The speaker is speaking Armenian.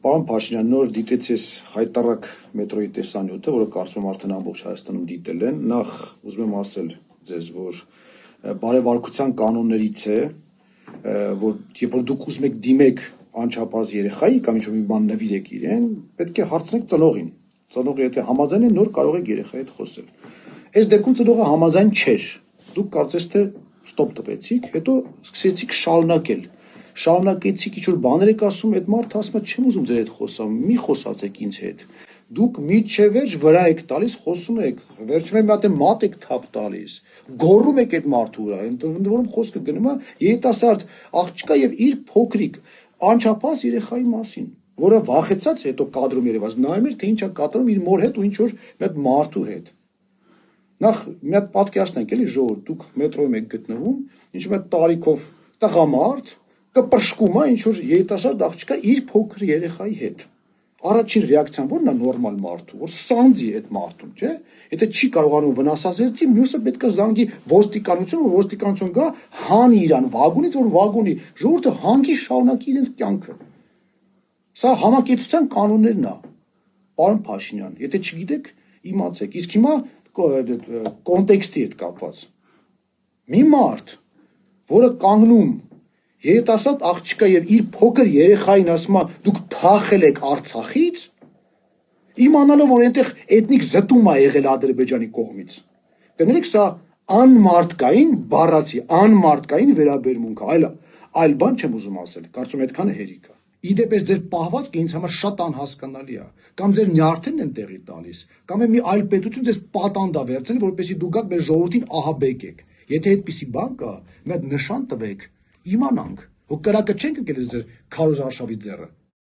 Պարոն Փաշինյան, նոր դիտեցես խայտառակ մետրոյի տեսանյութը, որը կարծում եմ արդեն ամբողջ Հայաստանում դիտել են։ Նախ ուզում եմ ասել ձեզ, որ բարեվարկության կանոններից է, որ երբ որ դուք ուզում եք դիմեք անչափահաս երեխայի կամ ինչ-որ մի բան նվիրեք իրեն, պետք է հարցնեք ծնողին։ Ծնողը եթե համաձայն է, նոր կարող եք երեխայի հետ խոսել։ Այս դեպքում ծնողը համաձայն չէր։ Դուք կարծես թե ստոպ տվեցիք, հետո սկսեցիք շարունակել։ Շարունակեցիք ինչ-որ բաներ եք ասում, այդ մարդը ասում է չեմ ուզում ձեր հետ խոսամ, մի խոսացեք ինձ հետ։ Դուք միջևերջ վրա եք տալիս, խոսում եք, վերջում մի հատ մատ եք թափ տալիս, գոռում եք այդ մարդու վրա, ընդ որում խոսքը գնում է երիտասարդ աղջկա եւ իր փոքրիկ անչափահաս երեխայի մասին, որը վախեցած հետո կադրում երևաց, նայում էր թե ինչ է կատարում իր մոր հետ ու ինչ որ մի հատ մարդու հետ։ Նախ մի հատ պատկերացնենք էլի ժողովուրդ, դուք մետրոյում եք գտնվում, ինչ-որ մի տարիքով տղամարդ կպրշկում է ինչ որ երիտասարդ աղջկա իր փոքր երեխայի հետ։ Առաջին ռեակցիան ո՞րն է նորմալ մարդու, որ սանձի այդ մարդուն, չէ՞։ Եթե չի կարողանում վնասազերծի, մյուսը պետք է զանգի ոստիկանություն, որ ոստիկանություն գա, հանի իրան վագոնից, որ վագոնի ժողովուրդը հանգի շարունակի իրենց կյանքը։ Սա համակեցության կանոններն է։ Պարոն Փաշինյան, եթե չգիտեք, իմացեք։ Իսկ հիմա կոնտեքստի հետ կապված։ Մի մարդ, որը կանգնում երիտասարդ աղջկա եւ իր փոքր երեխային ասում է դուք թախել եք Արցախից, իմանալով որ այնտեղ էթնիկ զտում է եղել Ադրբեջանի կողմից։ Կներեք, սա անմարդկային բառացի, անմարդկային վերաբերմունք է, այլ բան չեմ ուզում ասել, կարծում այդքանը հերիք է։ Իդեպ ձեր պահվածքը ինձ համար շատ անհասկանալի է, կամ ձեր նյարդերն են տեղի տալիս, կամ մի այլ պետություն ձեզ պատանդ է վերցնել, որպեսզի դուք գաք մեր ժողովրդին ահաբեկեք։ Եթե այդպիսի բան կա, մի հատ նշան տվեք, իմանանք, հո կրակը չենք ընկել ձեր քարոզ արշավի ձեռը։